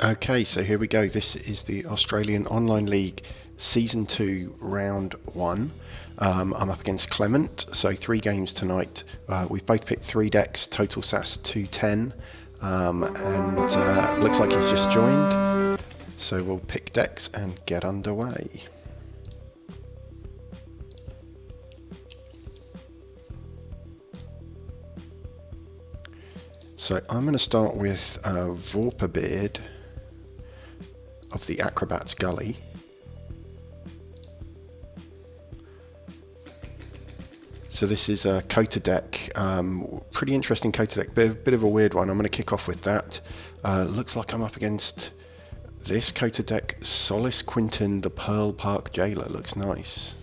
Okay, so here we go. This is the Australian Online League Season 2, Round 1. I'm up against Clement, so 3 games tonight. We've both picked 3 decks, total SAS 210, and looks like he's just joined. So we'll pick decks and get underway. So I'm going to start with Vorpobeard of the Acrobat's Gully. So this is a Coater deck, pretty interesting Coater deck, bit of a weird one. I'm going to kick off with that. Looks like I'm up against this Coater deck, Solace Quinton, the Pearl Park Jailer. Looks nice.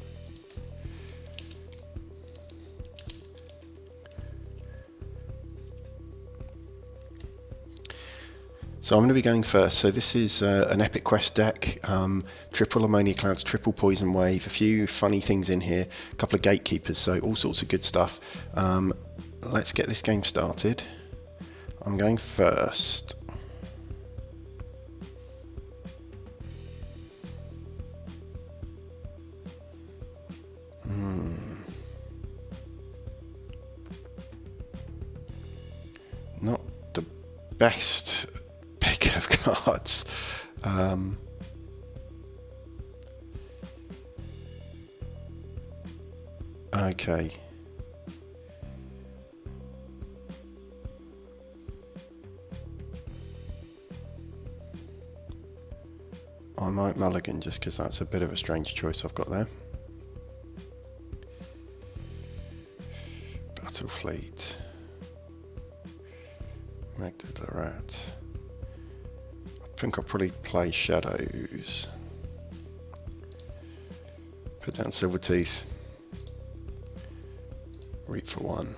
So I'm going to be going first. So this is an Epic Quest deck, triple Ammonia Clouds, triple Poison Wave, a few funny things in here, a couple of Gatekeepers, so all sorts of good stuff. Let's get this game started. I'm going first. Not the best pick of cards. Okay. I might mulligan just because that's a bit of a strange choice I've got there. Battle Fleet. MacLeod. I think I'll probably play Shadows. Put down Silverteeth. Reap for 1.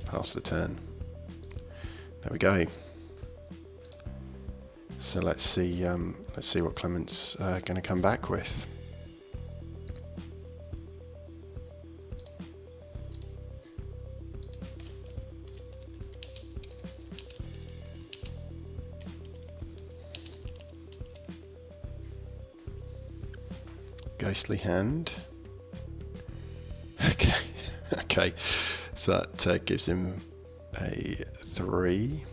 Pass the turn. There we go. So let's see what Clement's going to come back with. Ghostly Hand. Okay, okay. So that gives him a 3.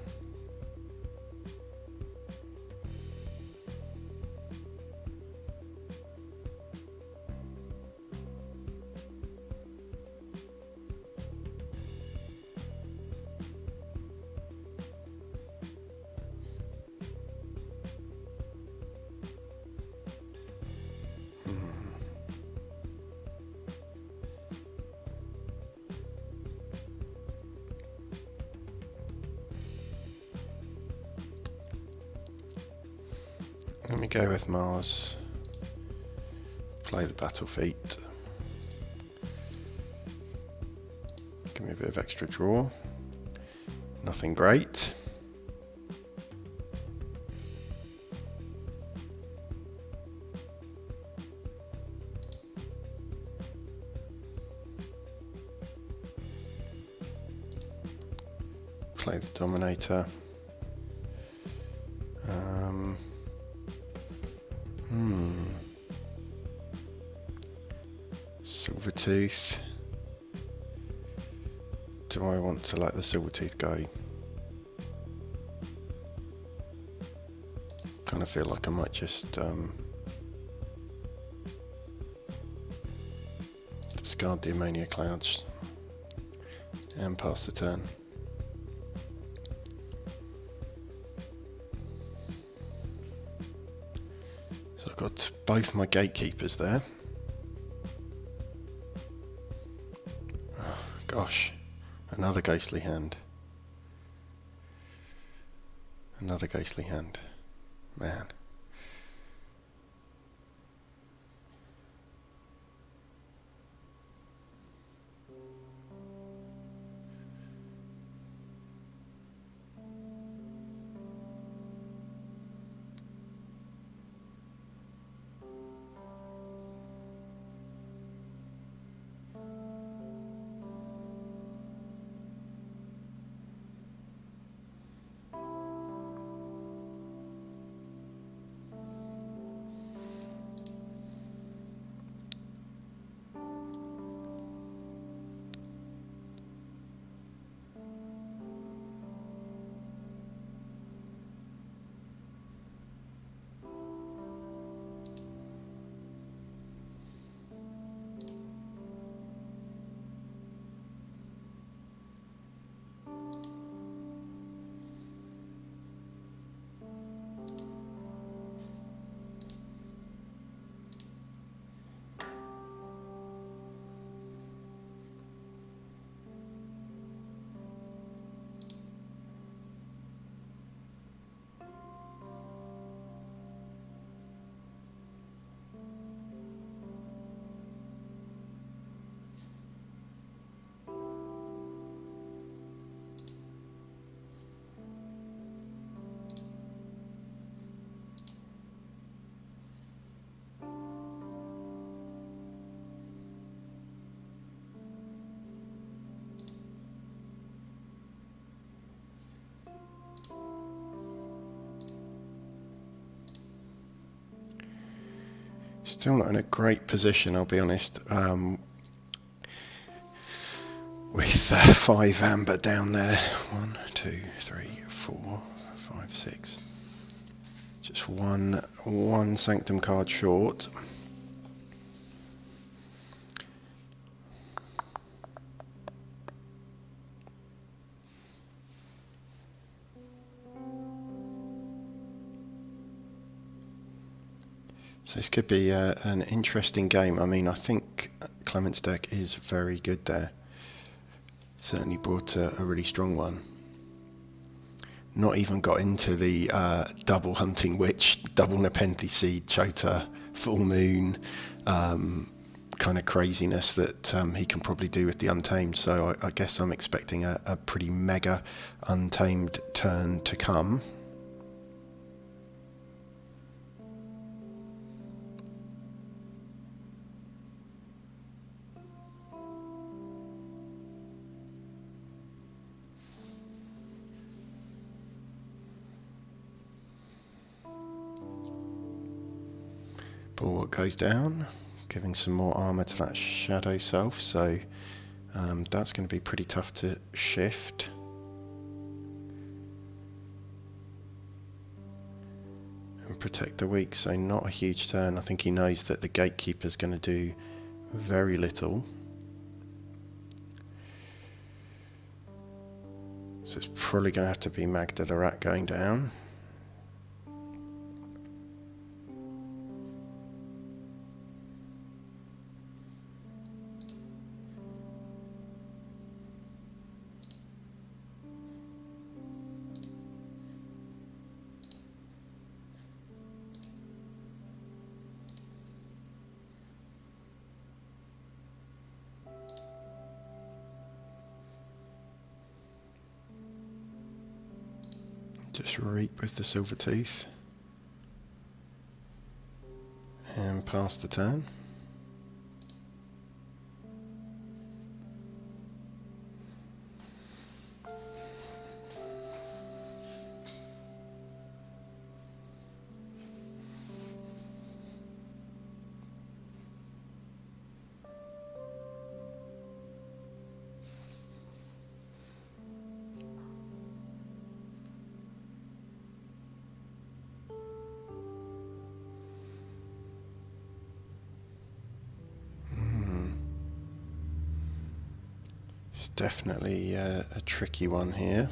Let me go with Mars. Play the Battle Feat. Give me a bit of extra draw. Nothing great. Play the Dominator. Silvertooth. Do I want to let the Silvertooth go? Kind of feel like I might just discard the Ammonia Clouds and pass the turn. So I've got both my Gatekeepers there. Gosh, another Ghostly Hand. Another Ghostly Hand. Man. Still not in a great position, I'll be honest, with 5 amber down there. 1, 2, 3, 4, 5, 6. Just one Sanctum card short. So this could be an interesting game. I mean, I think Clement's deck is very good there. Certainly brought a really strong one. Not even got into the double Hunting Witch, double Nepenthe Seed, Chota, Full Moon kind of craziness that he can probably do with the Untamed. So I guess I'm expecting a pretty mega Untamed turn to come. Bulwark goes down, giving some more armour to that shadow self, so that's going to be pretty tough to shift. And protect the weak, so not a huge turn. I think he knows that the Gatekeeper's going to do very little. So it's probably going to have to be Magda the Rat going down. Just reap with the Silver Tooth and pass the turn. It's definitely a tricky one here.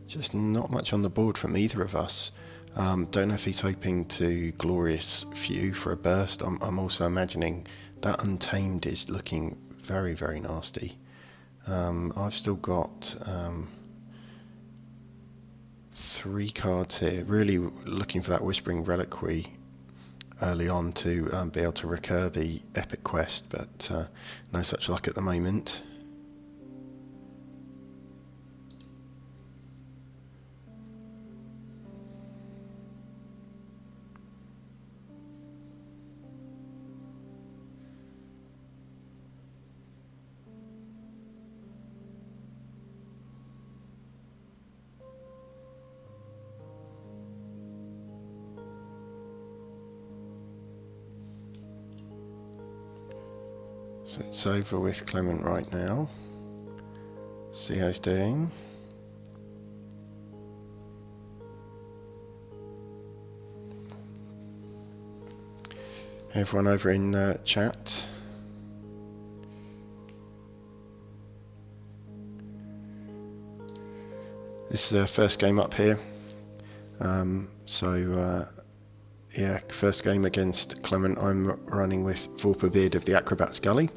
Just not much on the board from either of us. Don't know if he's hoping to Glorious Few for a burst. I'm also imagining that Untamed is looking very, very nasty. I've still got 3 cards here. Really looking for that Whispering Reliquary early on to be able to recur the epic quest, but no such luck at the moment. So it's over with Clement right now. See how he's doing. Everyone over in chat. This is the first game up here. Yeah, first game against Clement. I'm running with Vorpobeard of the Acrobat's Gully.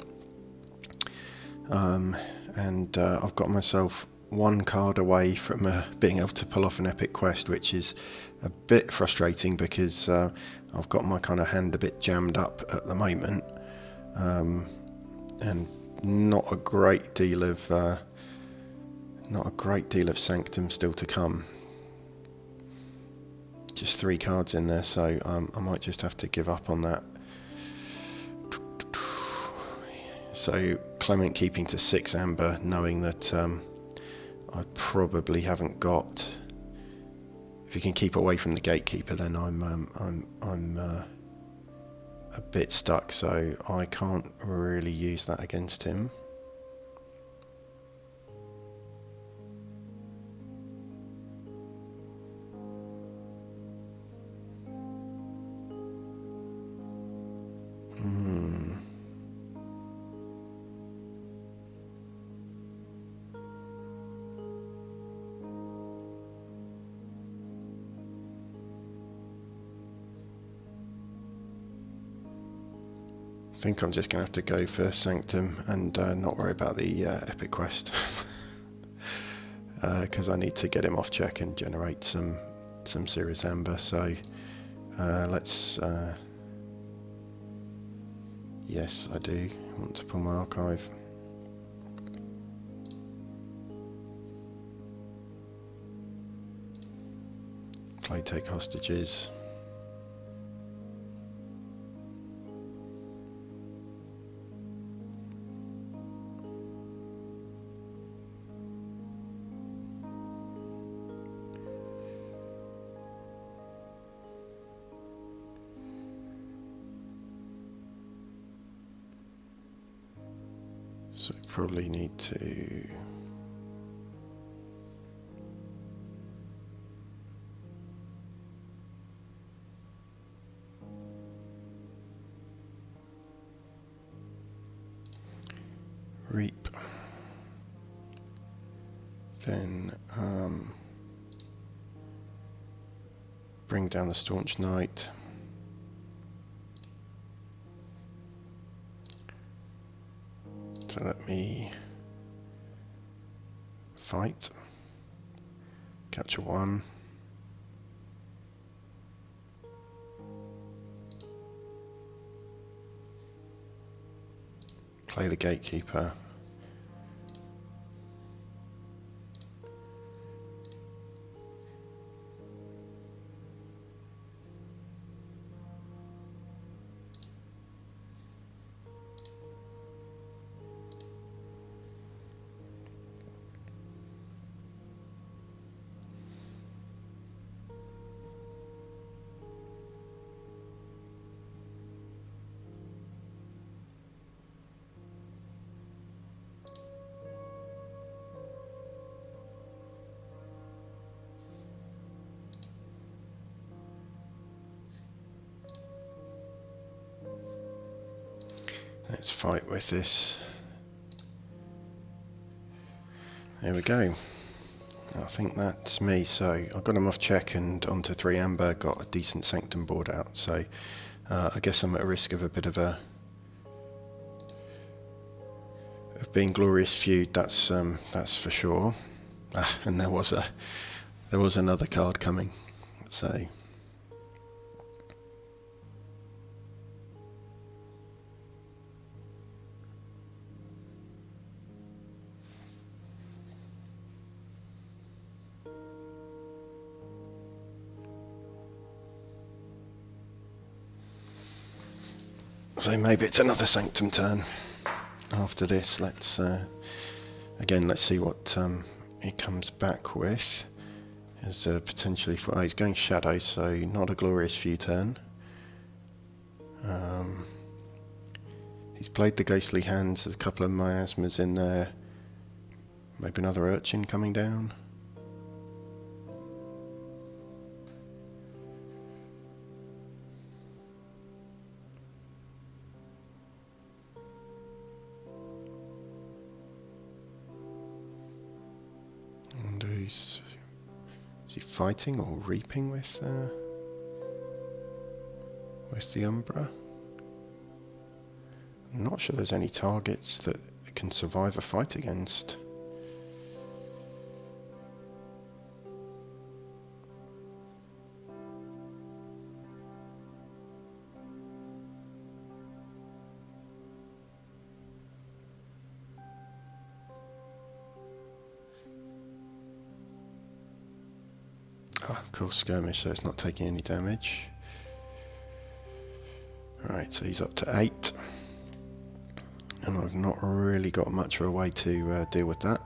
And I've got myself 1 card away from being able to pull off an epic quest, which is a bit frustrating because I've got my kind of hand a bit jammed up at the moment, and not a great deal of Sanctum still to come. just 3 cards in there, so I might just have to give up on that. So Clement keeping to 6 amber, knowing that I probably haven't got. If he can keep away from the gatekeeper, then I'm a bit stuck. So I can't really use that against him. I think I'm just going to have to go for Sanctum and not worry about the epic quest, because I need to get him off check and generate some serious amber. So let's. Yes, I do want to pull my archive. Play take hostages. So probably need to reap, then bring down the Staunch Knight. So let me fight, capture 1, play the gatekeeper, let's fight with this. There we go. I think that's me. So I got him off check and onto 3 amber, got a decent Sanctum board out. So I guess I'm at risk of a bit of being glorious feud. That's for sure. And there was another card coming. So. So maybe it's another Sanctum turn after this. Let's again, let's see what he comes back with. As potentially for he's going Shadow, so not a glorious few turn. He's played the Ghostly Hands. There's a couple of miasmas in there. Maybe another Urchin coming down. Is he fighting or reaping with the Umbra? I'm not sure there's any targets that can survive a fight against. Ah, of course, skirmish, so it's not taking any damage. Alright, so he's up to 8. And I've not really got much of a way to deal with that.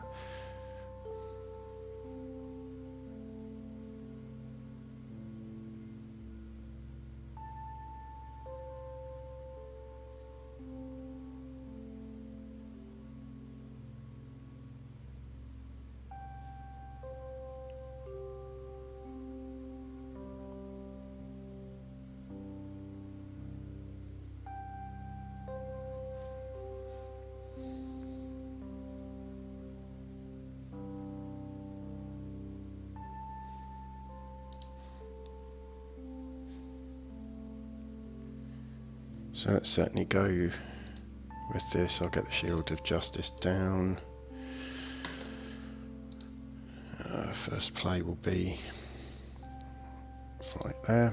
So let's certainly go with this. I'll get the Shield of Justice down. First play will be right there.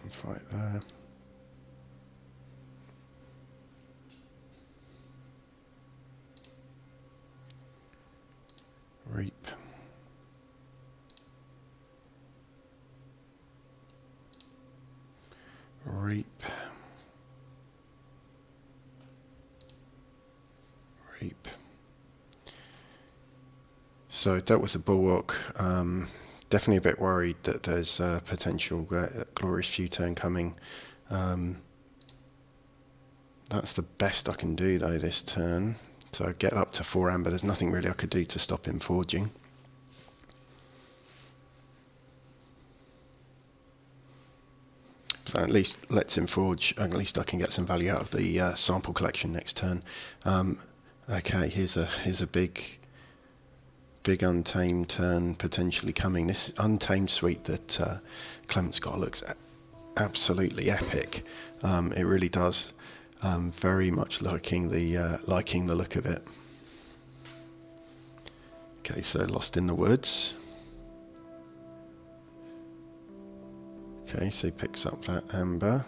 And fight there. Reap. Reap. Reap. So that was a Bulwark. Definitely a bit worried that there's potential Glorious Few turn coming. That's the best I can do though this turn. So get up to 4 amber. There's nothing really I could do to stop him forging. So at least lets him forge. At least I can get some value out of the sample collection next turn. Okay, here's a big untamed turn potentially coming. This untamed suite that Clement's got looks absolutely epic. It really does. Very much liking the look of it. Okay, so Lost in the Woods. Okay, so he picks up that amber.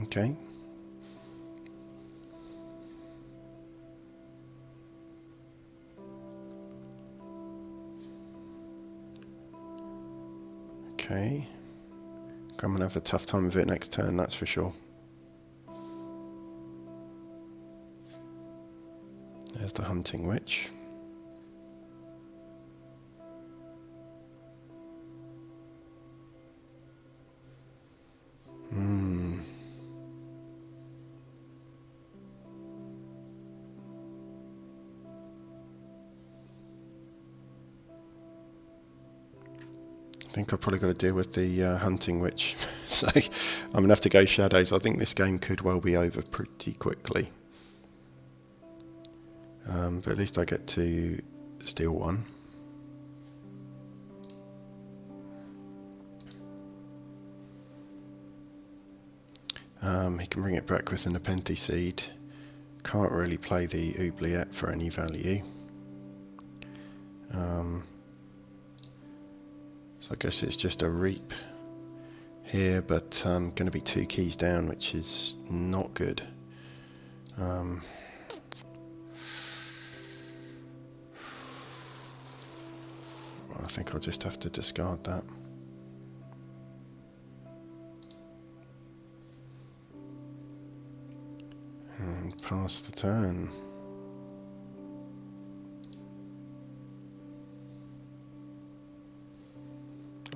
Okay. Okay. I'm gonna have a tough time with it next turn, that's for sure. There's the Hunting Witch. I think I've probably got to deal with the Hunting Witch, so I'm going to have to go Shadows. I think this game could well be over pretty quickly. But at least I get to steal one. He can bring it back with an Nepenthe Seed. Can't really play the Oubliette for any value. So I guess it's just a Reap here, but going to be 2 keys down, which is not good. I think I'll just have to discard that. And pass the turn.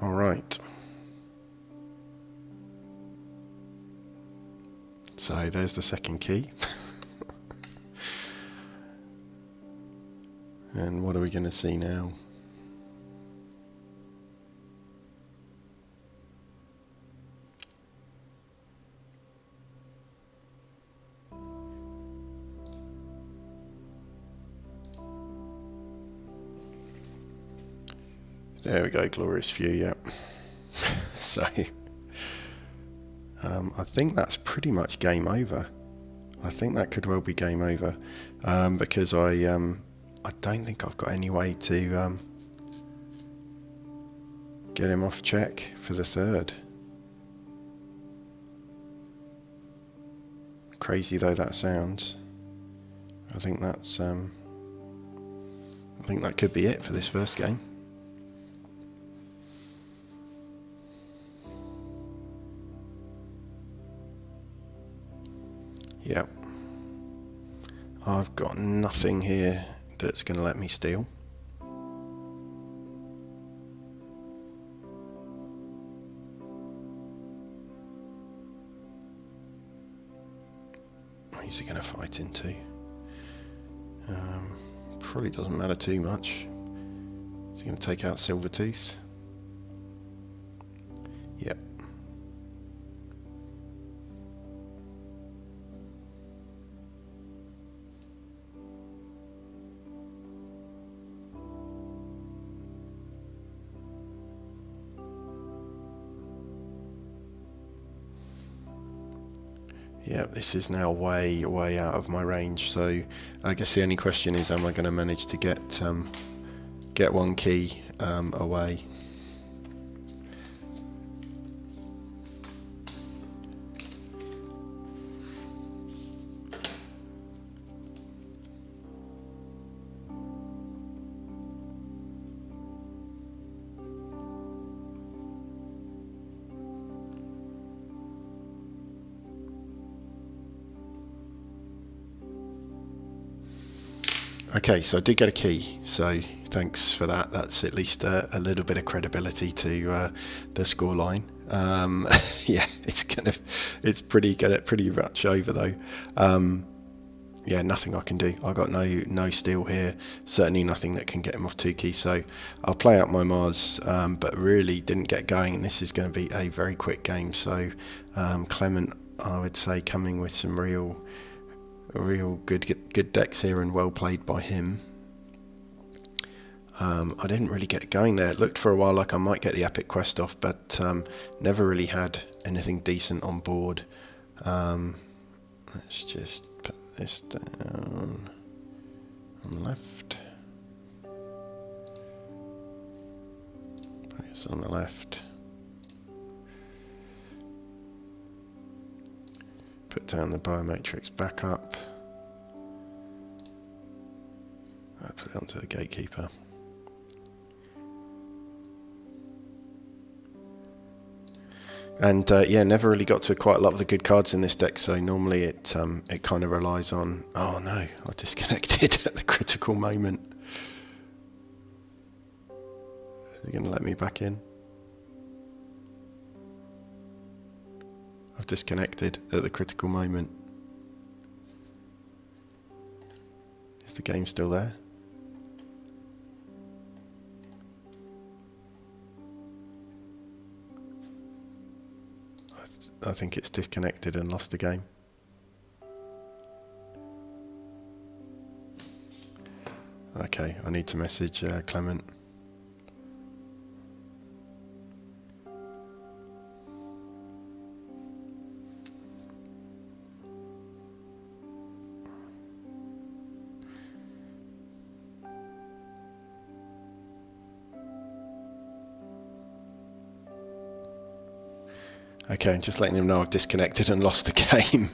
All right. So there's the second key. And what are we going to see now? There we go, Glorious Few, yep. So, I think that's pretty much game over. I think that could well be game over, because I don't think I've got any way to get him off check for the third. Crazy though that sounds, I think that's I think that could be it for this first game. Yep. I've got nothing here that's going to let me steal. Who's he going to fight into? Probably doesn't matter too much. Is he going to take out Silvertooth? Yep. Yeah, this is now way out of my range, so I guess the only question is, am I going to manage to get one key away? Okay, so I did get a key, so thanks for that. That's at least a little bit of credibility to the scoreline. Yeah, it's pretty much over though. Yeah, nothing I can do. I got no steal here. Certainly nothing that can get him off 2 keys. So I'll play out my Mars, but really didn't get going. And this is going to be a very quick game. So Clement, I would say, coming with some real good decks here, and well played by him. I didn't really get going there. It looked for a while like I might get the epic quest off, but never really had anything decent on board. Let's just put this down on the left. Put this on the left. Put down the biomatrix backup. I put it onto the gatekeeper. And yeah, never really got to quite a lot of the good cards in this deck. So normally it kind of relies on. Oh no, I disconnected at the critical moment. Is he going to let me back in? I've disconnected at the critical moment. Is the game still there? I think it's disconnected and lost the game. Okay, I need to message Clement. Okay, just letting him know I've disconnected and lost the game.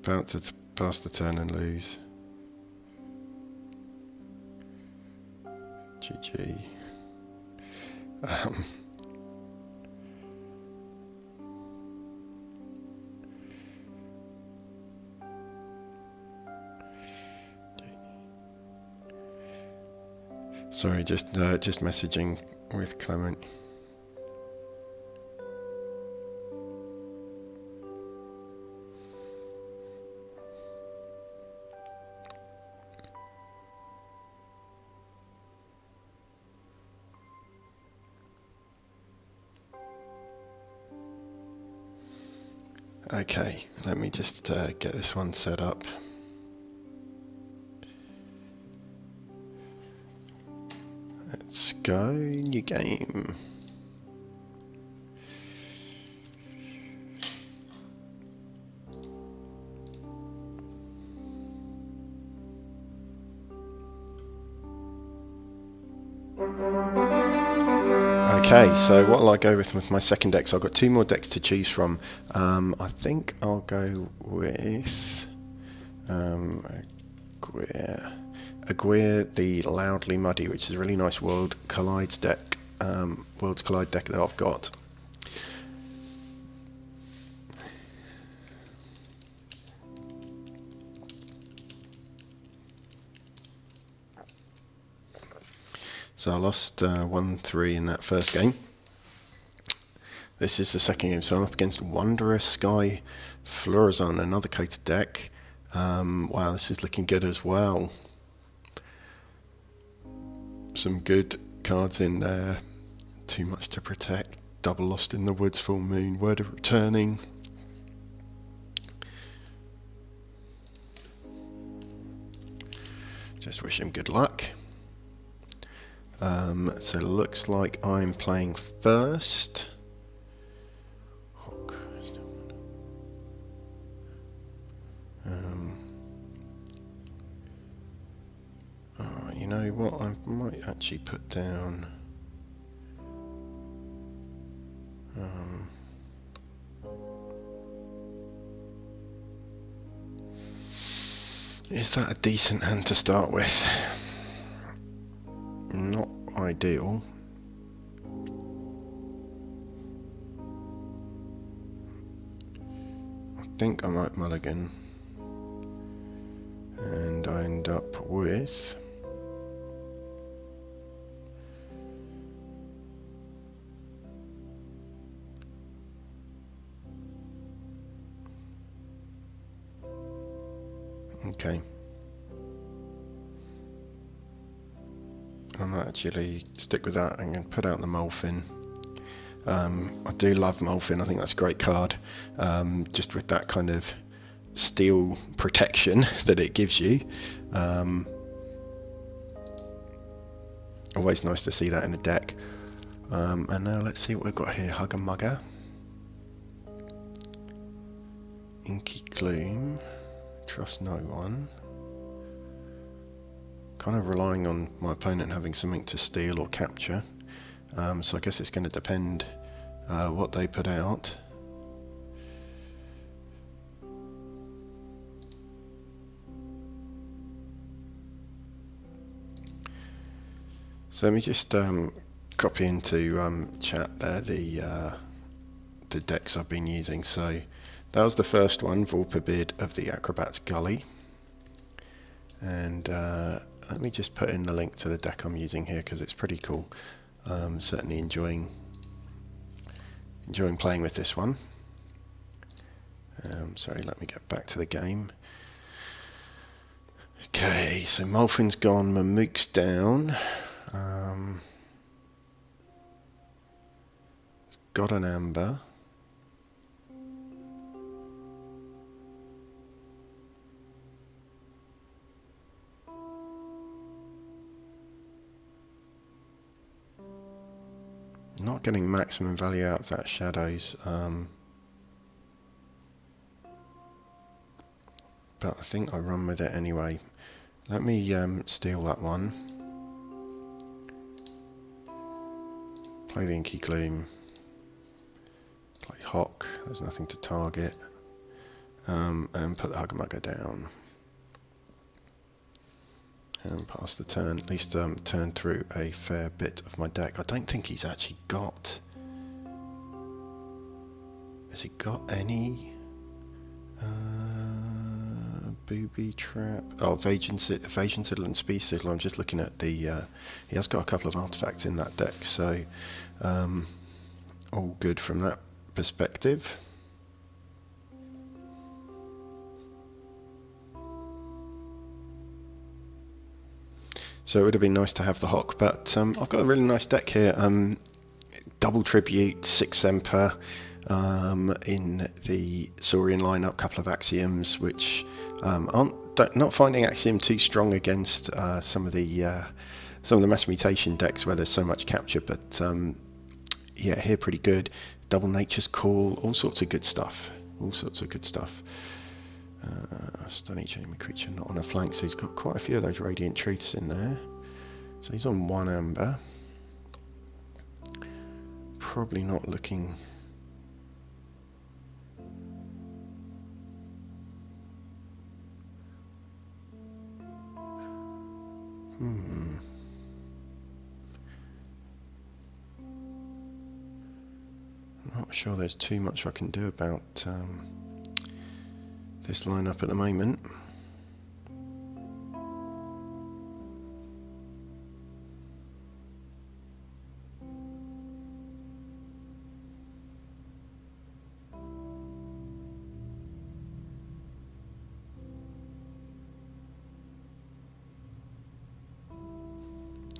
About to pass the turn and lose. GG. Sorry, just messaging with Clement. Okay, let me just get this one set up. Let's go, new game. Okay, so what will I go with my second deck? So I've got two more decks to choose from. I think I'll go with Aguirre the Loudly Muddy, which is a really nice Worlds Collide deck that I've got. So I lost 1-3 in that first game. This is the second game, so I'm up against Wanderer Sky Florazon, another catered deck. Wow, this is looking good as well. Some good cards in there. Too much to protect. Double Lost in the Woods, Full Moon, Word of Returning. Just wish him good luck. So it looks like I'm playing first. You know what, I might actually put down is that a decent hand to start with? Not ideal. I think I might mulligan, and I end up with okay. I might actually stick with that. I'm going to put out the Molfin. I do love Molfin. I think that's a great card. Just with that kind of steel protection that it gives you. Always nice to see that in a deck. And now let's see what we've got here. Hugger Mugger. Inky Gloom. Trust no one. Kind of relying on my opponent having something to steal or capture. So I guess it's going to depend what they put out. So let me just copy into chat there the decks I've been using. So that was the first one, Vorpobeard of the Acrobat's Gully. And let me just put in the link to the deck I'm using here because it's pretty cool. Certainly enjoying playing with this one. Sorry, let me get back to the game. Okay, so Molfin's gone, Mamook's down. Got an Amber. Not getting maximum value out of that Shadows, but I think I run with it anyway. Let me steal that one. Play the Inky Gloom. Play Hawk, there's nothing to target. And put the Hugger Mugger down. And pass the turn, at least turn through a fair bit of my deck. I don't think he's actually got... Has he got any... Booby Trap... Oh, Evasion Citadel and Speed Citadel. I'm just looking at the... he has got a couple of artifacts in that deck, so... all good from that perspective. So it would have been nice to have the Hawk, but I've got a really nice deck here. Double Tribute, 6 Emperor in the Saurian lineup, couple of Axioms, which not finding Axiom too strong against some of the mass mutation decks where there's so much capture, but yeah, here pretty good. Double Nature's Call, all sorts of good stuff. Stun each enemy creature not on a flank, so he's got quite a few of those Radiant Truths in there. So he's on 1 Amber. probably not looking... Not sure there's too much I can do about this lineup at the moment.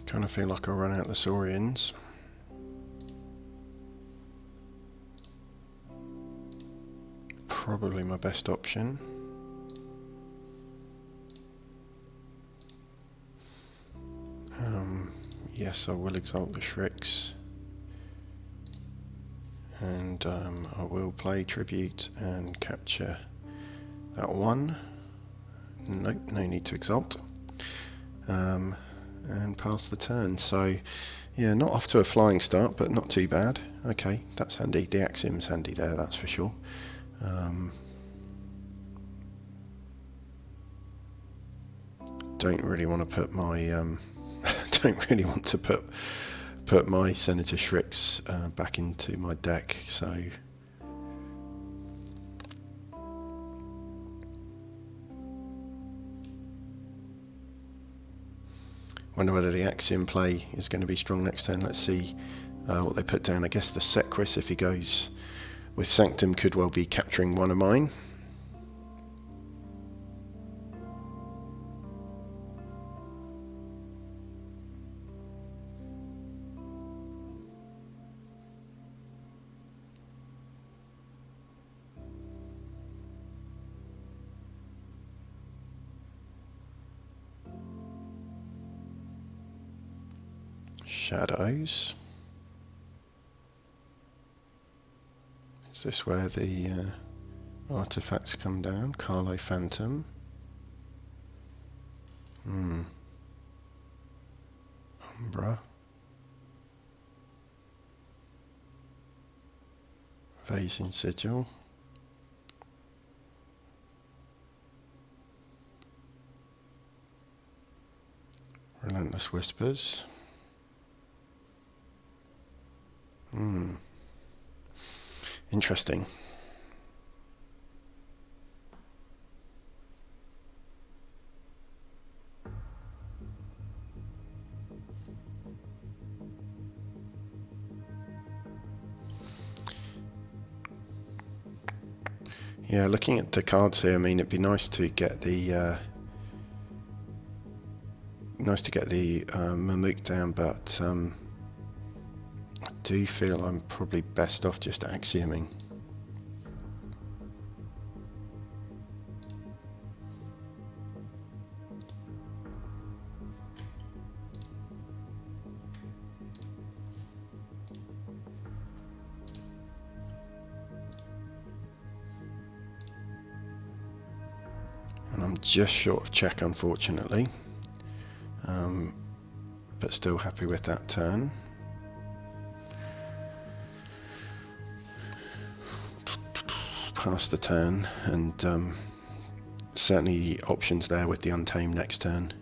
Kind of feel like I'll run out the Saurians. Probably my best option. Yes, I will exalt the Shrix, and I will play tribute and capture that one. Nope, no need to exalt. And pass the turn. So yeah, not off to a flying start, but not too bad. Okay, that's handy. The Axiom's handy there, that's for sure. Don't really want to put my put my Senator Shrix back into my deck, so wonder whether the Axiom play is going to be strong next turn. Let's see what they put down. I guess the Sequis, if he goes with Sanctum, could well be capturing one of mine. Shadows. Is this where the artifacts come down? Carlo Phantom. Umbra. Phasing Sigil. Relentless Whispers. Interesting. Yeah, looking at the cards here, I mean, it'd be nice to get the Mamook down, but I do feel I'm probably best off just Axioming. And I'm just short of check, unfortunately, but still happy with that turn. Pass the turn, and certainly options there with the Untamed next turn.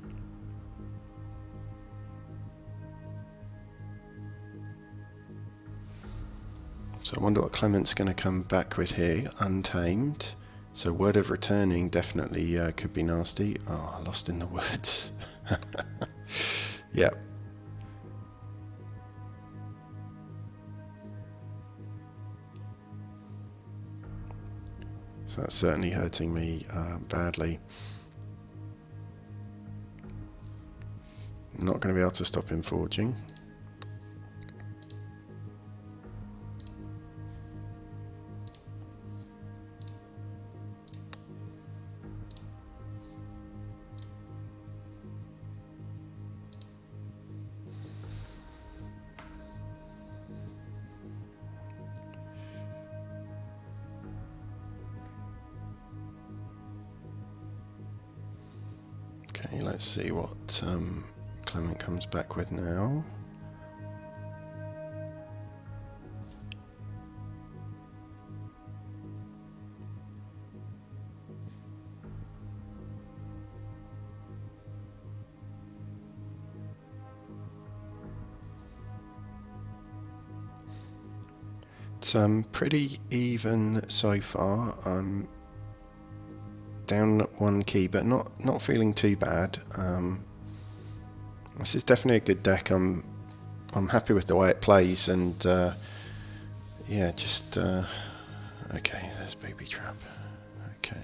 So I wonder what Clement's going to come back with here. Untamed. So Word of Returning definitely could be nasty. Oh, I lost in the words. Yep. So that's certainly hurting me badly. I'm not going to be able to stop him forging. Okay, let's see what Clement comes back with now. It's pretty even so far. I'm down one key, but not feeling too bad. This is definitely a good deck. I'm happy with the way it plays, and yeah, just okay. There's Booby Trap. Okay.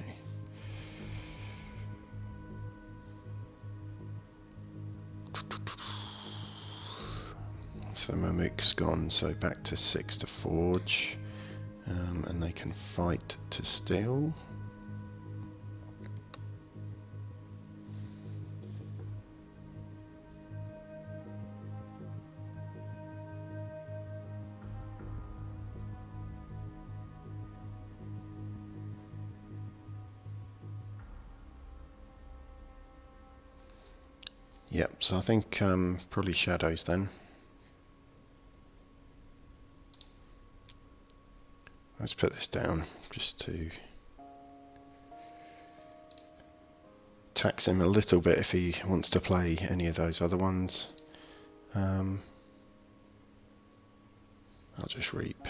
So Mamuk's gone, so back to 6 to forge, and they can fight to steal. Yep, so I think probably shadows then. Let's put this down just to tax him a little bit if he wants to play any of those other ones. I'll just reap.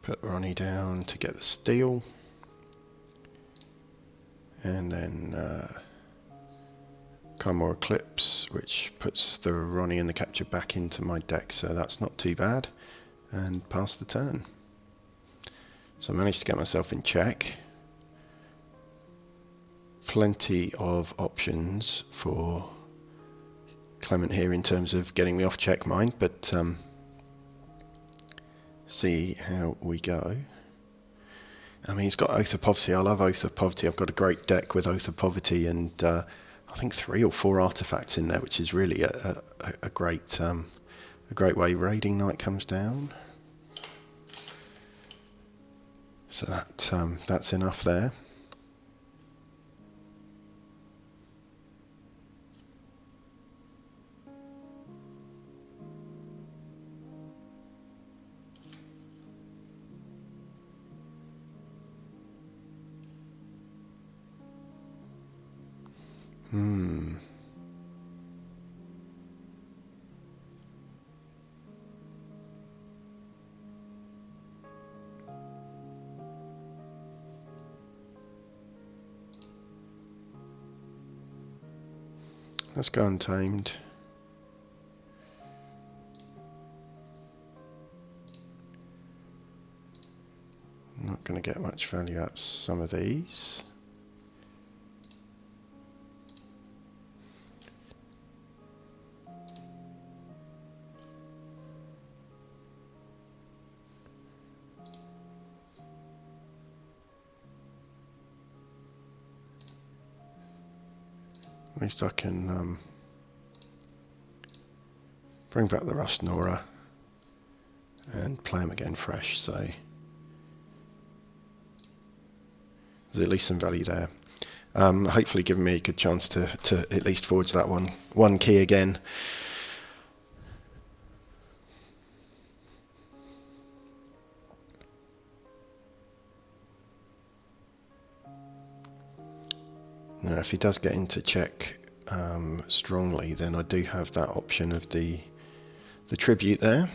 Put Ronnie down to get the steal. And then Carmore Eclipse, which puts the Ronnie and the capture back into my deck, so that's not too bad. And pass the turn. So I managed to get myself in check. Plenty of options for Clement here in terms of getting me off check mind, but see how we go. I mean, he's got Oath of Poverty. I love Oath of Poverty. I've got a great deck with Oath of Poverty, and I think 3 or 4 artifacts in there, which is really a great way. Raiding Knight comes down, so that's enough there. Let's go Untamed. Not going to get much value out of some of these. At least I can bring back the Rust Nora and play them again fresh, so there's at least some value there. Hopefully giving me a good chance to at least forge that one key again. Now, if he does get into check strongly, then I do have that option of the tribute there.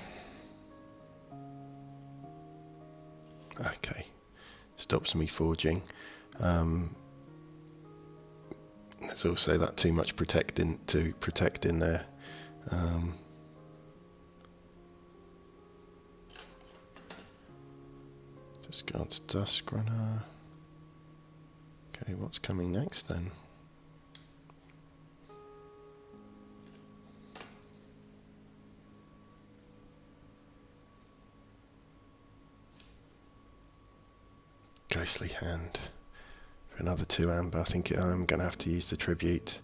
Okay, stops me forging. There's also that too much protect in there. Discards Duskrunner. Okay, what's coming next then? Ghostly Hand. For another 2 amber, I think I'm going to have to use the tribute.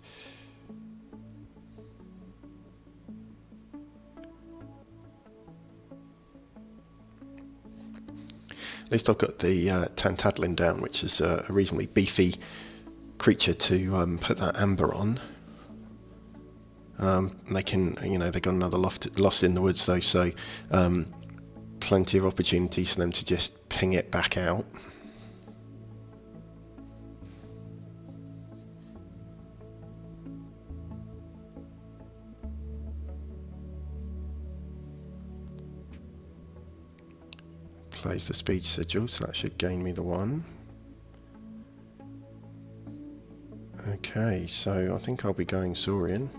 At least I've got the Tantadlin down, which is a reasonably beefy creature to put that amber on. They can, they've got another Lost in the Woods though, so plenty of opportunities for them to just ping it back out. Plays the speed sigil, so that should gain me the 1. Okay, so I think I'll be going Saurian.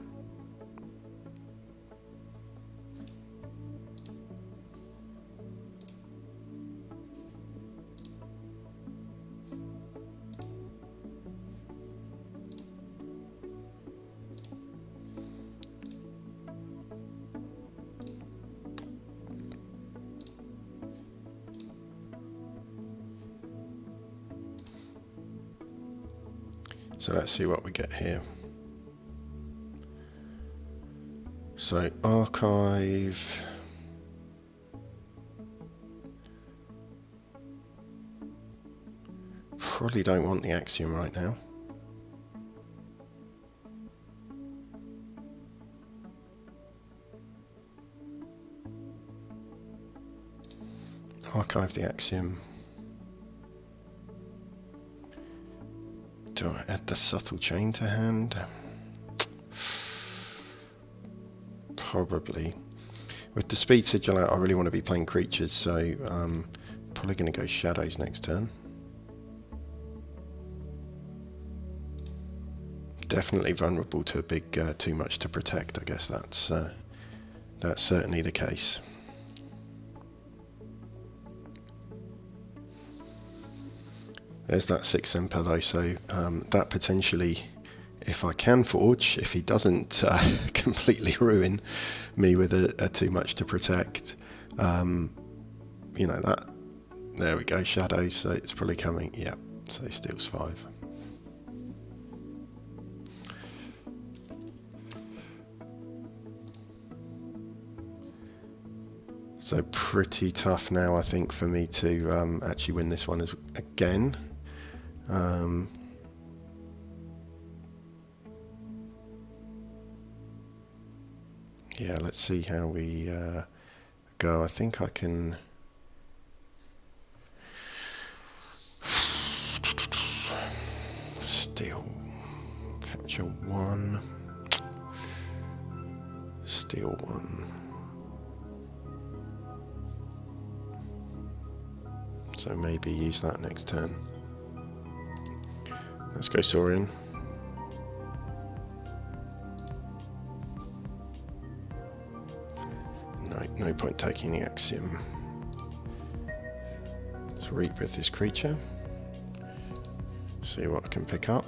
So let's see what we get here. So archive. Probably don't want the axiom right now. Archive the axiom. Do I add the subtle chain to hand? Probably. With the speed sigil out, I really want to be playing creatures, so probably going to go shadows next turn. Definitely vulnerable to a big too much to protect. I guess that's certainly the case. There's that 6 Emperor though, so that potentially, if I can forge, if he doesn't completely ruin me with a too much to protect, you know, that, there we go, shadows, so it's probably coming, yeah, so he steals 5. So pretty tough now, I think, for me to actually win this one again. Yeah, let's see how we go. I think I can... Steal. Capture 1. Steal 1. So maybe use that next turn. Let's go Saurian. No point taking the axiom. Let's rebirth this creature. See what I can pick up.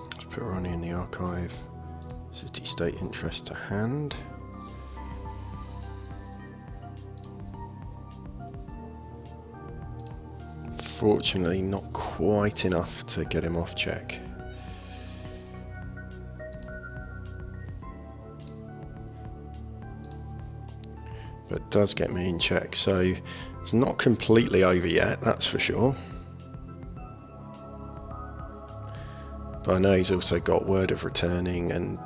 Let's put Ronnie in the archive. City-state interest to hand. Fortunately, not quite enough to get him off check. But does get me in check, so it's not completely over yet, that's for sure. But I know he's also got Word of Returning and...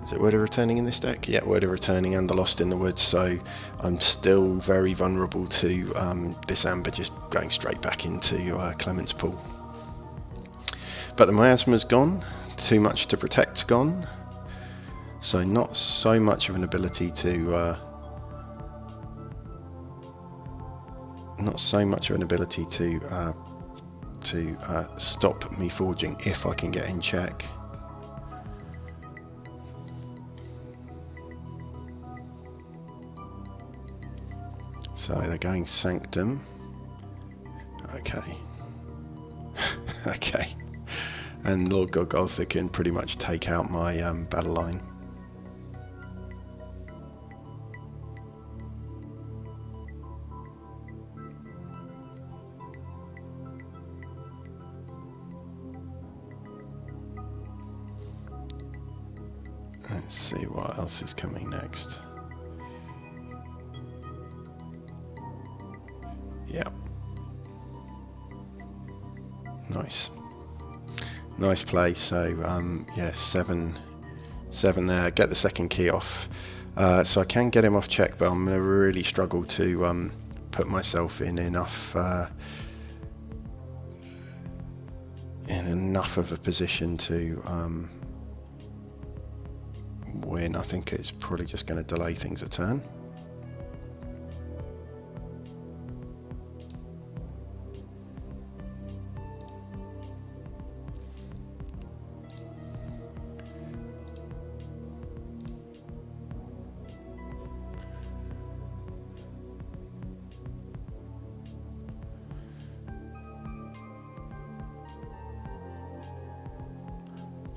is it Word of Returning in this deck? Yeah, Word of Returning and the Lost in the Woods, so I'm still very vulnerable to this Amber just going straight back into Clement's pool. But the Miasma's gone, Too Much to Protect's gone, so not so much of an ability to... stop me forging if I can get in check. So they're going Sanctum. Okay. Okay. And Lord Golgotha can pretty much take out my battle line. Let's see what else is coming next. Yep. Nice. Nice play. So yeah, 7 there. Get the second key off. So I can get him off check, but I'm going to really struggle to put myself in enough of a position to win. I think it's probably just going to delay things a turn.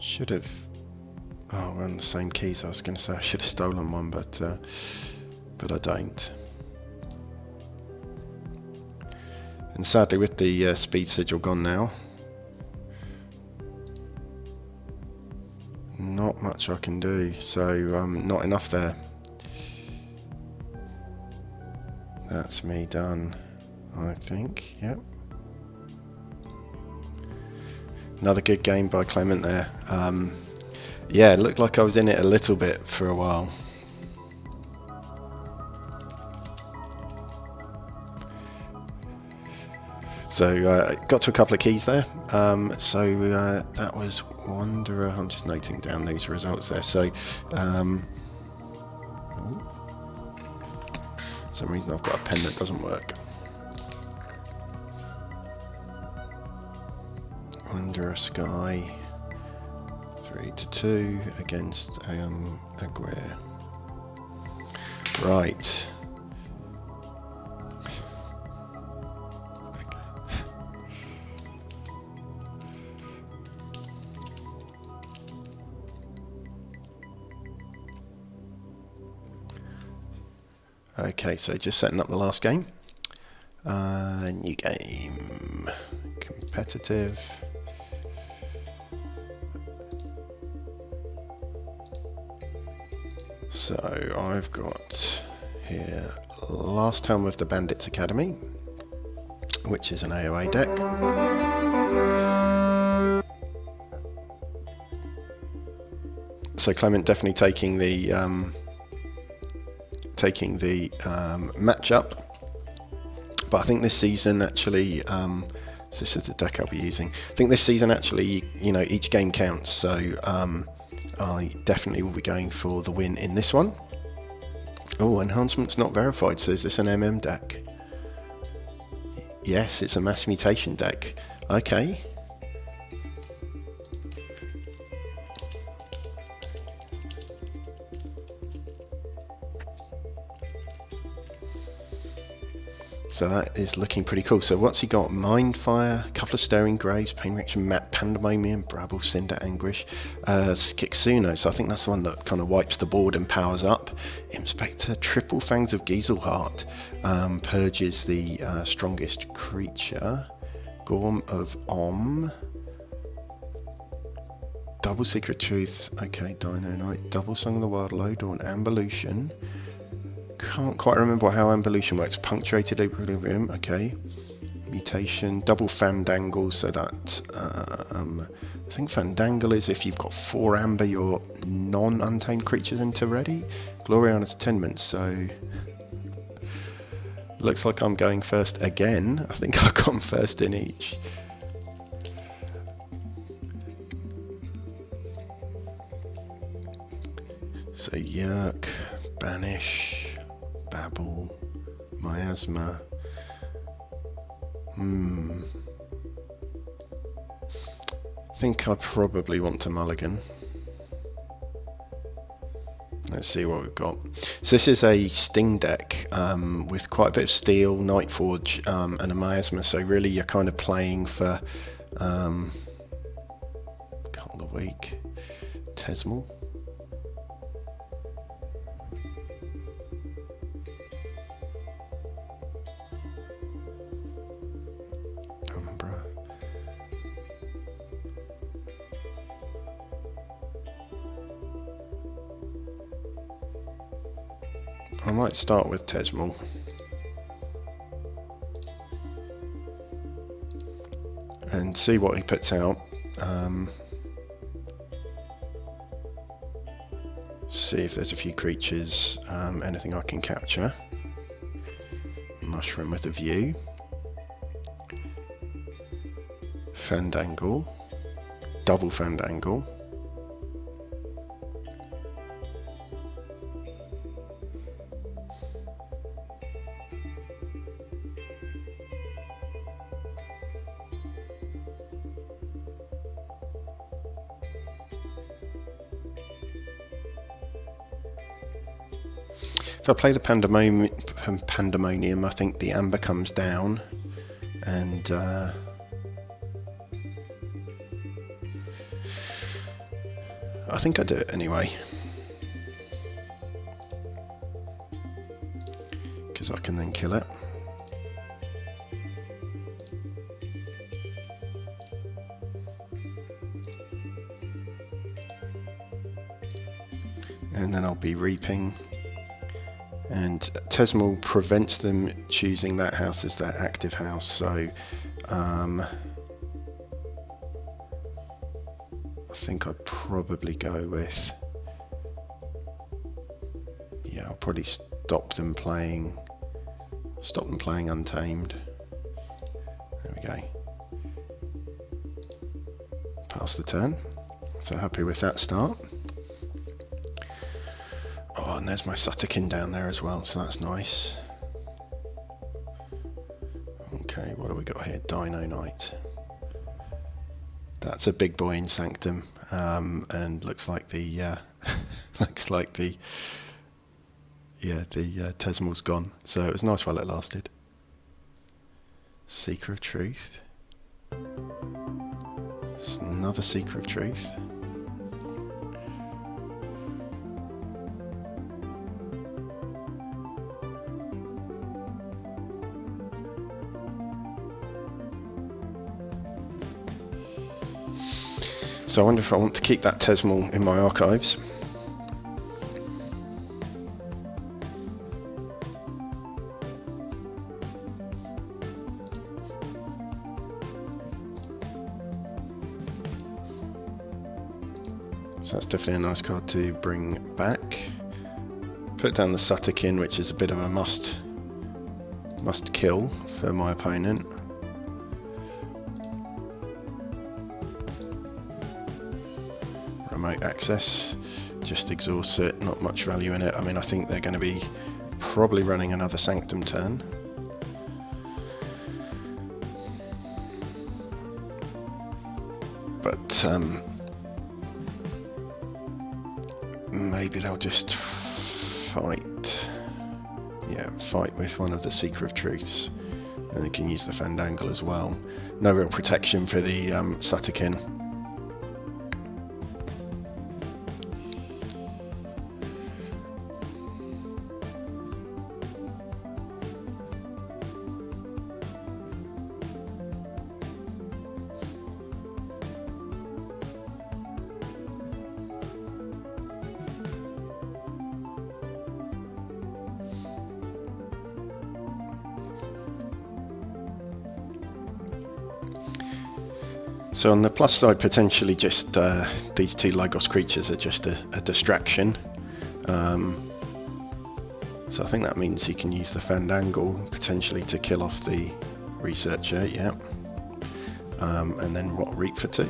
Should have. Oh, we're on the same keys. I was going to say I should have stolen one, but I don't. And sadly, with the speed sigil gone now, not much I can do. So not enough there. That's me done, I think. Yep. Another good game by Clement there. Yeah, it looked like I was in it a little bit for a while. So got to a couple of keys there. That was Wanderer. I'm just noting down these results there. So for some reason I've got a pen that doesn't work. Under a Sky 3-2 against Aguirre. Right. Okay, so just setting up the last game. New game. Competitive. So I've got here Lasthelm of the Bandit's Academy, which is an AOA deck. So Clement definitely taking the matchup, but I think this season actually, this is the deck I'll be using. I think this season actually, you know, each game counts. So I definitely will be going for the win in this one. Oh, enhancement's not verified, so is this an MM deck? Yes, it's a mass mutation deck. Okay. So that is looking pretty cool. So what's he got? Mindfire, a couple of Stirring Graves, Pain Reaction, Map, Pandemonium, Brabble, Cinder, Anguish, Skixuno. So I think that's the one that kind of wipes the board and powers up. Inspector, Triple Fangs of Giselheart, purges the strongest creature. Gorm of Om. Double Secret Truth. Okay, Dino Knight. Double Song of the Wild, Lowdawn, Ambelution. Can't quite remember how Ambelution works. Punctuated Equilibrium, okay. Mutation, double Fandangle, so that I think Fandangle is if you've got 4 amber, your non-untamed creatures into ready. Gloriana's Tenement, so looks like I'm going first again. I think I've gone first in each. So Yerk, Banish, Babble, Miasma. I think I probably want to mulligan. Let's see what we've got. So this is a Sting deck with quite a bit of Steel, Nightforge, and a Miasma. So really you're kind of playing for Call of the Week, Tesmal. I might start with Tesmal. And see what he puts out. See if there's a few creatures, anything I can capture. mushroom with a view. Fandangle. Double fandangle. If I play the Pandemonium, I think the amber comes down, and I think I do it anyway, because I can then kill it. And then I'll be reaping. And Tesmal prevents them choosing that house as their active house, so I think I'd probably go with, yeah, I'll probably stop them playing Untamed. There we go. Pass the turn. So happy with that start. Oh, and there's my Sutterkin down there as well, so that's nice. Okay, what do we got here? Dino Knight. That's a big boy in Sanctum, and looks like the Tesmal's gone. So it was nice while it lasted. Seeker of Truth. It's another Seeker of Truth. So I wonder if I want to keep that Tesmal in my archives. So that's definitely a nice card to bring back. Put down the Sutterkin, which is a bit of a must kill for my opponent. Remote access, just exhausts it, not much value in it. I mean, I think they're going to be probably running another Sanctum turn. But maybe they'll just fight. Yeah, fight with one of the Seeker of Truths, and they can use the Fandangle as well. No real protection for the Sutterkin. So on the plus side, potentially just these two Lygos creatures are just a distraction. So I think that means he can use the Fandangle potentially to kill off the Researcher, yeah. And then what, Reap for 2?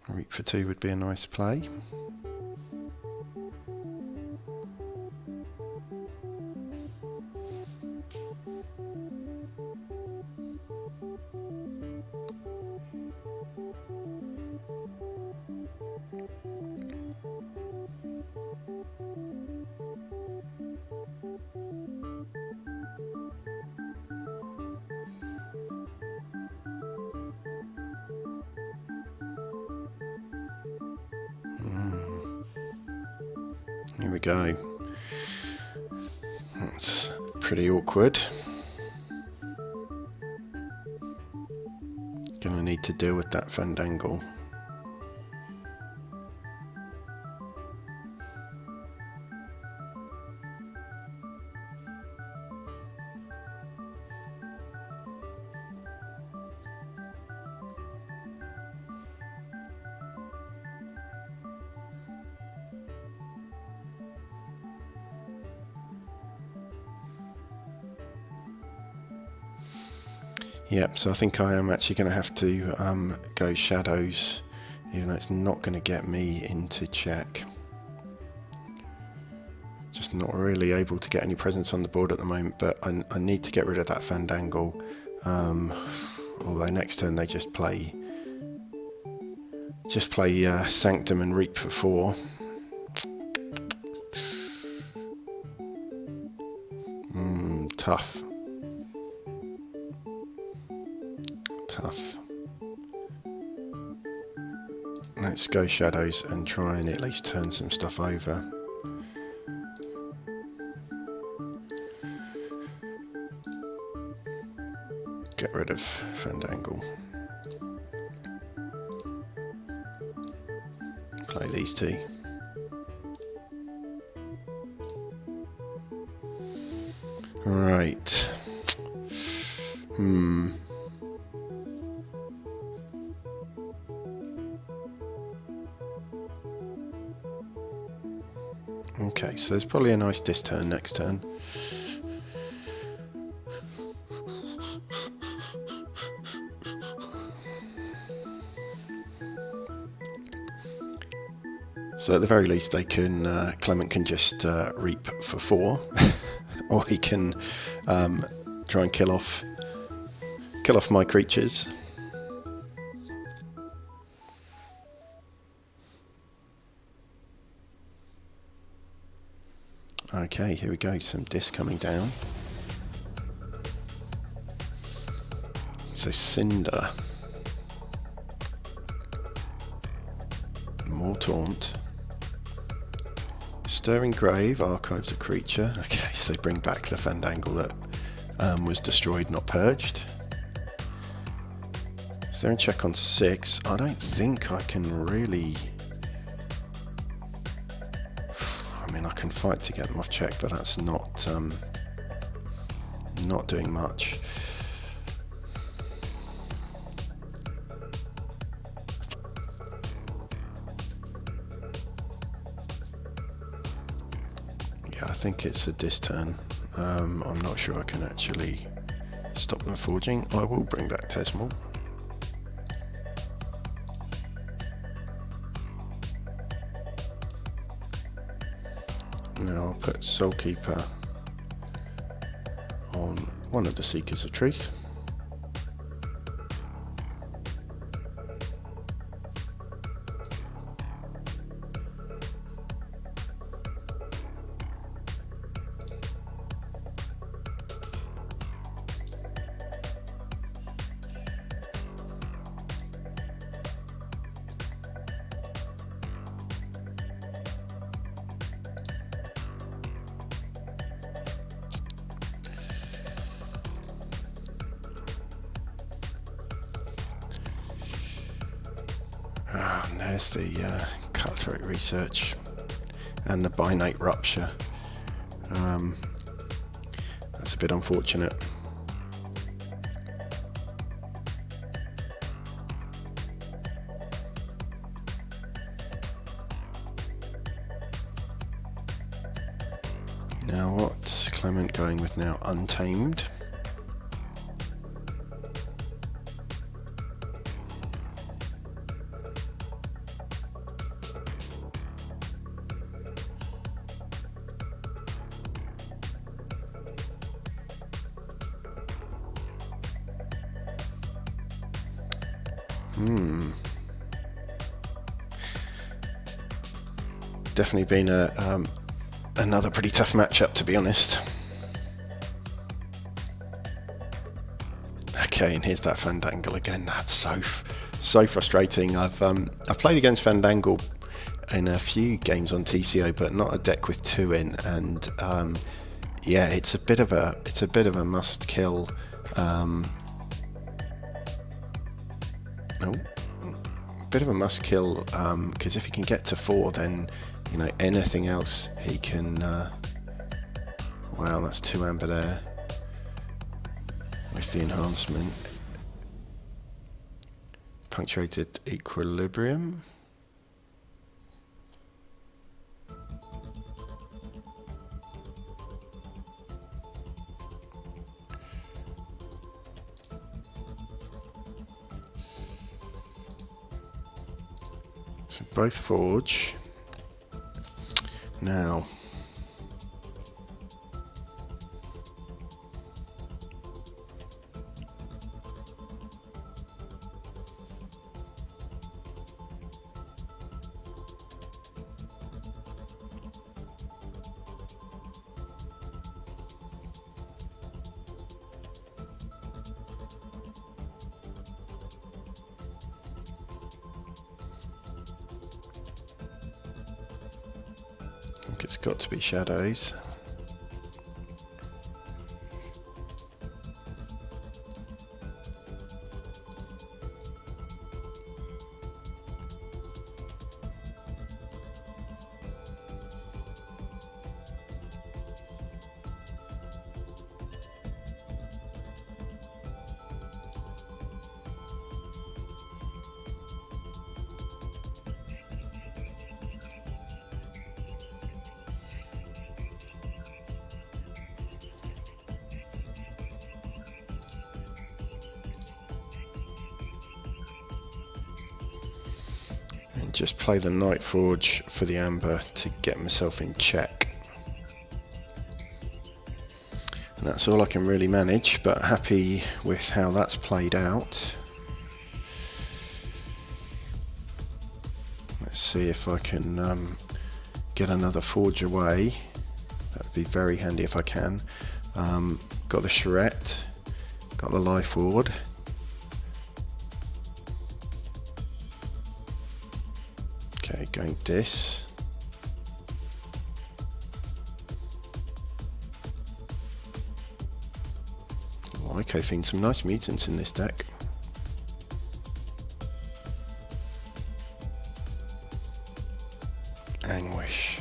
Reap for 2 would be a nice play. Here we go. That's pretty awkward. Gonna need to deal with that Fandangle. Yep, so I think I am actually going to have to go shadows, even though it's not going to get me into check. Just not really able to get any presence on the board at the moment, but I need to get rid of that Fandangle. Although next turn they just play Sanctum and Reap for 4. Tough. Let's go shadows and try and at least turn some stuff over. Get rid of Fandangle. Play these two. Right. Okay, so there's probably a nice dis turn next turn. So at the very least, they can Clement can just reap for 4, or he can try and kill off my creatures. Okay, here we go. Some disc coming down. So Cinder, more Taunt. Stirring Grave archives a creature. Okay, so they bring back the Fandangle that was destroyed, not purged. So they're in check on 6. I don't think I can really... I mean, I can fight to get them off check, but that's not doing much. I think it's a dis turn. I'm not sure I can actually stop them forging. I will bring back Tesmal. Now I'll put Soulkeeper on one of the Seekers of Truth. And there's the Cutthroat Research and the Binate Rupture. That's a bit unfortunate. Now what's Clement going with now? Untamed. Definitely been another pretty tough matchup, to be honest. Okay, and here's that Fandangle again. That's so frustrating. I've played against Fandangle in a few games on TCO, but not a deck with 2 in, and yeah, it's a bit of a must kill. Bit of a must kill, because if he can get to 4, then you know anything else he can. Wow, that's 2 amber there with the enhancement. Punctuated Equilibrium. So both forge. Now, I think it's got to be shadows. And just play the Night Forge for the amber to get myself in check. And that's all I can really manage, but happy with how that's played out. Let's see if I can get another forge away. That would be very handy if I can. Got the charrette, got the life ward. Okay, going this. Oh, okay, find some nice mutants in this deck. Anguish.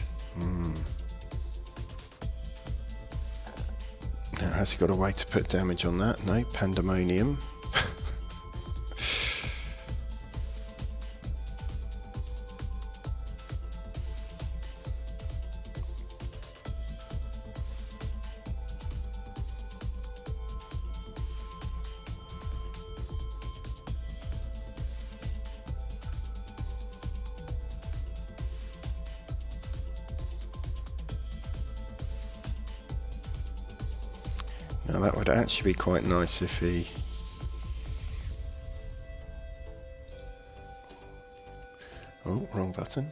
Now, has he got a way to put damage on that? No, Pandemonium. Now that would actually be quite nice if he... Oh, wrong button.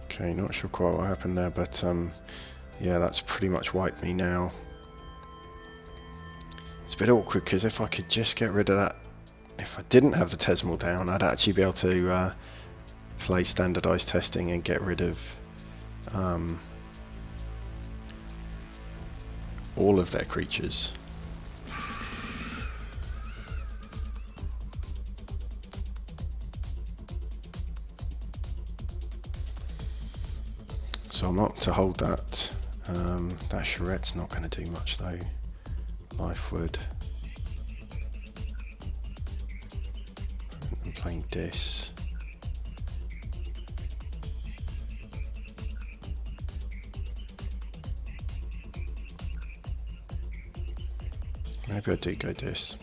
Okay, not sure quite what happened there, but yeah, that's pretty much wiped me now. It's a bit awkward because if I could just get rid of that, if I didn't have the Tesmal down, I'd actually be able to play standardized testing and get rid of all of their creatures. So I'm up to hold that. That charrette's not going to do much though. Life wood. I'm playing this. Maybe I do go this.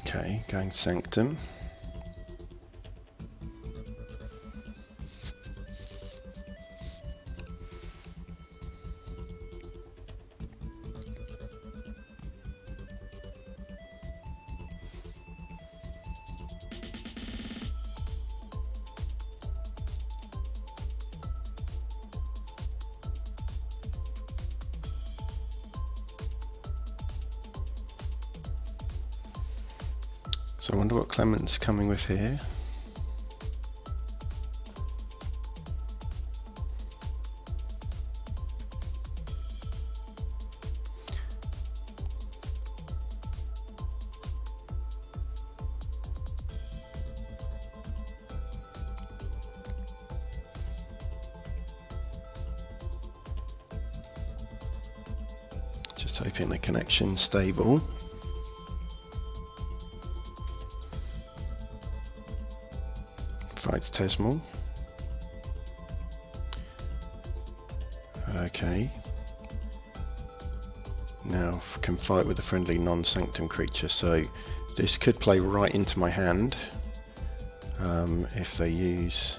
Okay, going Sanctum. So I wonder what Clement's coming with here. Just hoping the connection's stable. Fights Tesmal. Okay. Now can fight with a friendly non-sanctum creature, so this could play right into my hand if they use...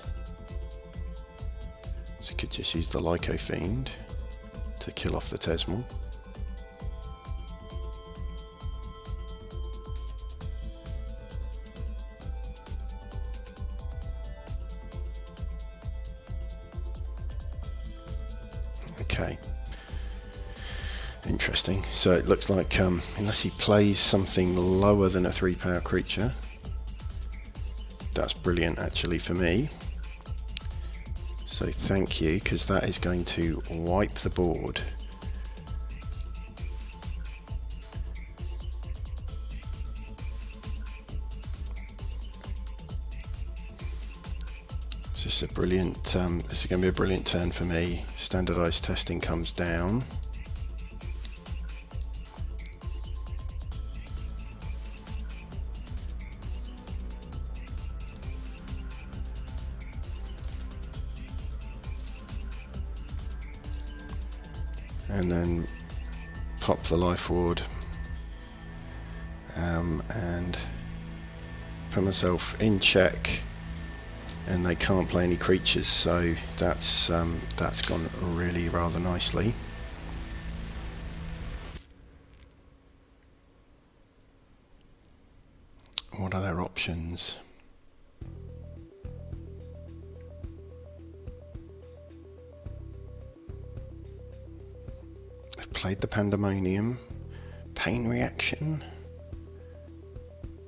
So you could just use the Lyco Fiend to kill off the Tesmal. Okay, interesting. So it looks like unless he plays something lower than a 3-power creature, that's brilliant actually for me. So thank you, because that is going to wipe the board. This is a brilliant. This is going to be a brilliant turn for me. Standardized testing comes down. And then pop the Life Ward and put myself in check. And they can't play any creatures, so that's gone really rather nicely. What are their options? They've played the Pandemonium, Pain Reaction,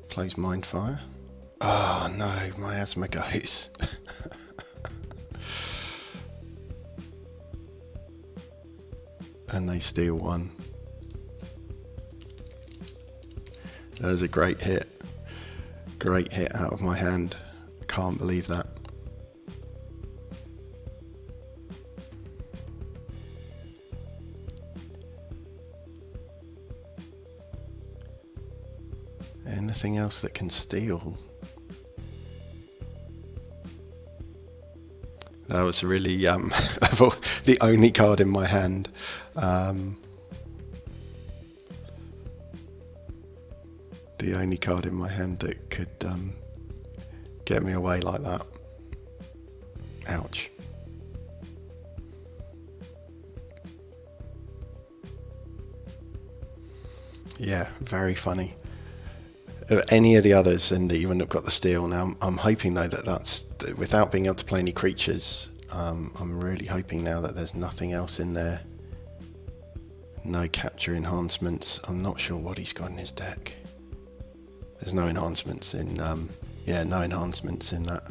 plays Mindfire. Oh no, my asthma goes. And they steal one. That was a great hit. Great hit out of my hand. Can't believe that. Anything else that can steal? That was really the only card in my hand. The only card in my hand that could get me away like that. Ouch. Yeah, very funny. Any of the others, and you wouldn't have got the steal. Now I'm hoping though that's without being able to play any creatures. I'm really hoping now that there's nothing else in there. No capture enhancements. I'm not sure what he's got in his deck. There's no enhancements in. Yeah, no enhancements in that.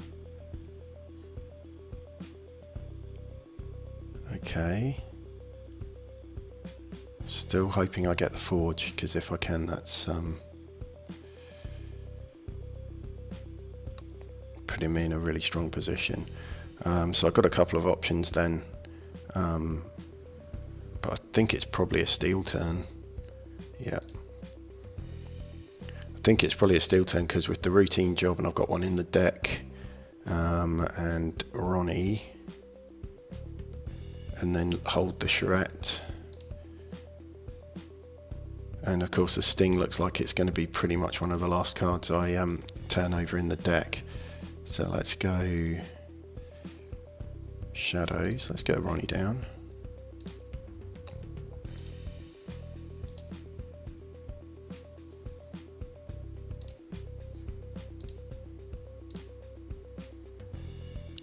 Okay. Still hoping I get the Forge, because if I can, that's putting me in a really strong position. So I've got a couple of options then, but I think it's probably a steal turn. Yeah, I think it's probably a steal turn, because with the routine job, and I've got one in the deck, and Ronnie, and then hold the charrette, and of course the Sting looks like it's going to be pretty much one of the last cards I turn over in the deck. So let's go Shadows. Let's get Ronnie down.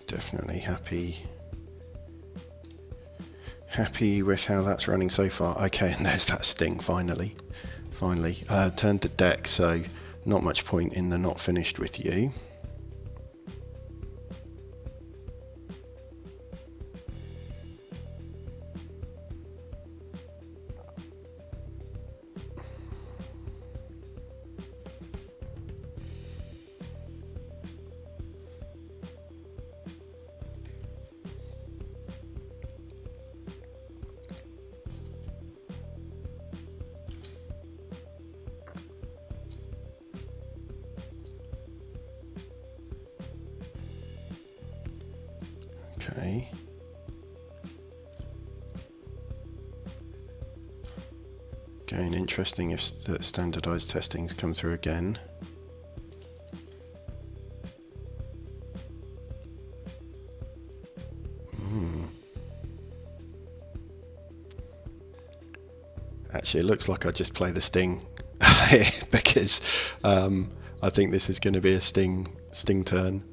Definitely happy with how that's running so far. Okay, and there's that Sting finally. Turned the deck, so not much point in the not finished with you. Okay. Again, interesting if the standardized testings come through again. Actually, it looks like I just play the sting here because I think this is going to be a sting turn.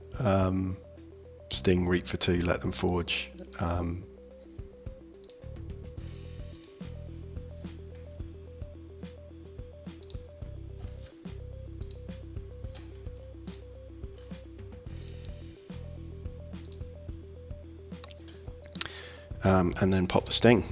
Sting, reap for 2, let them forge. And then pop the sting.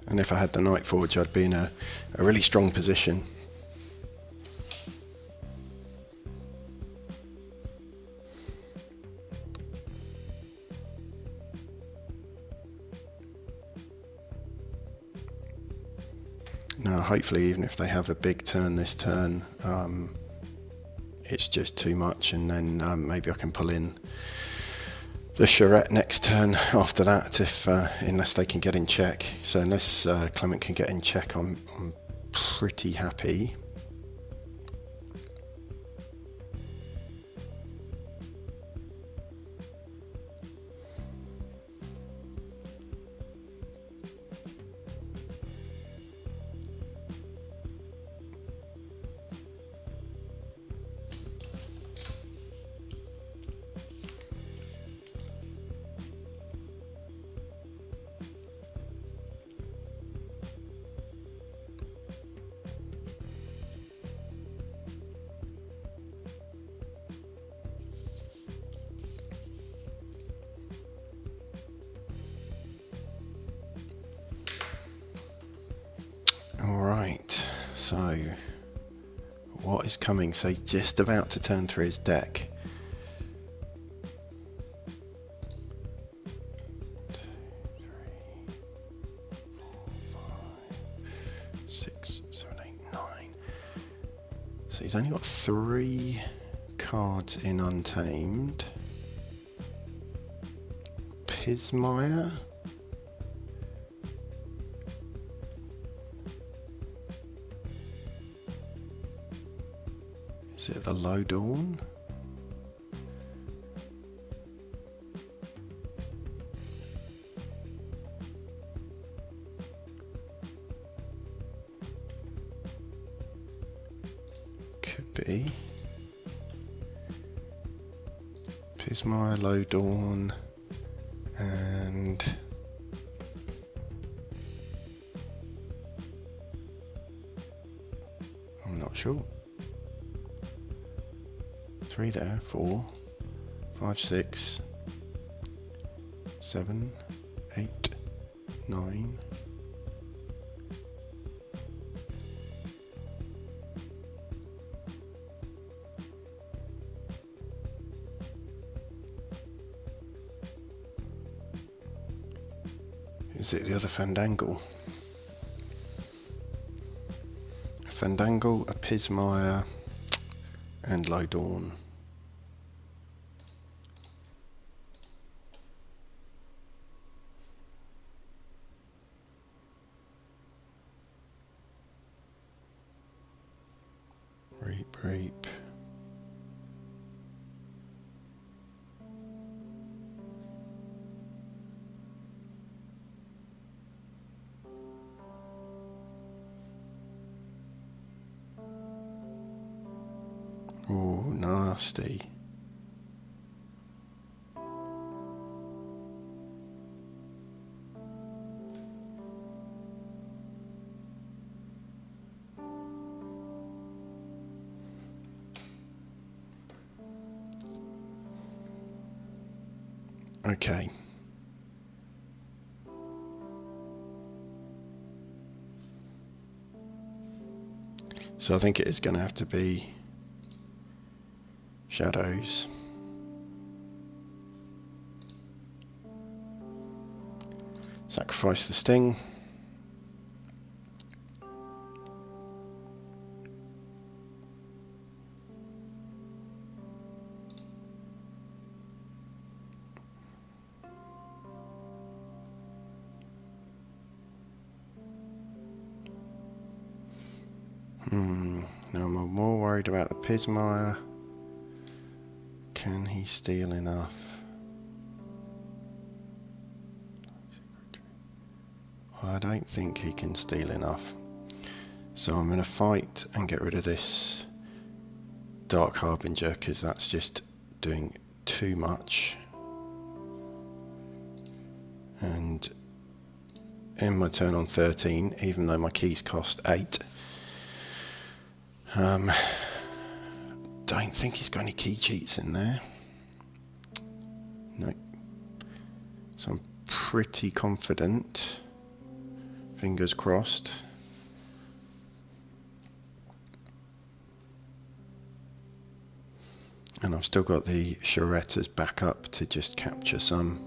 And if I had the Night Forge, I'd be in a really strong position. Now, hopefully, even if they have a big turn this turn, it's just too much, and then maybe I can pull in the charrette next turn after that, if unless they can get in check. So unless Clement can get in check, I'm pretty happy. Alright, so what is coming? So he's just about to turn through his deck. 2, 3, 4, 5, 6, 7, 8, 9. So he's only got 3 cards in Untamed. Pamgaea. Is it the Low Dawn? Could be. Pamgaea, Low Dawn, and I'm not sure. 3 there, 4, 5, 6, 7, 8, 9. Is it the other Fandangle? A Fandangle, a Pamgaea, and Low Dawn. Reap, reap. Oh, nasty. Okay. So I think it is going to have to be shadows. Sacrifice the sting. Now I'm more worried about the Pismire. Can he steal enough? I don't think he can steal enough. So I'm going to fight and get rid of this Dark Harbinger, because that's just doing too much. And in my turn on 13, even though my keys cost 8, don't think he's got any key cheats in there. No. So I'm pretty confident. Fingers crossed. And I've still got the charrette as backup to just capture some.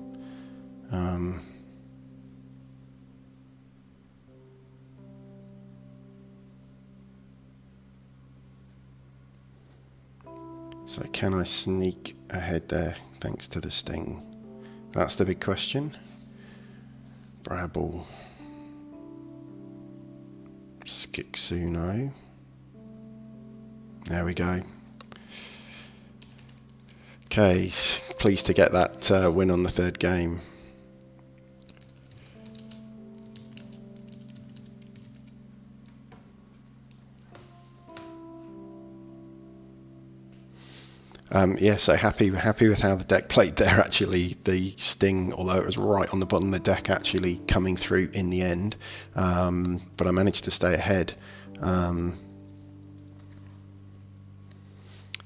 So can I sneak ahead there thanks to the sting? That's the big question. Brabble. Skixuno. There we go. Okay, pleased to get that win on the third game. Yeah, so happy with how the deck played there. Actually, the sting, although it was right on the bottom of the deck, actually coming through in the end. But I managed to stay ahead.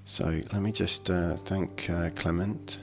So let me just thank Clement.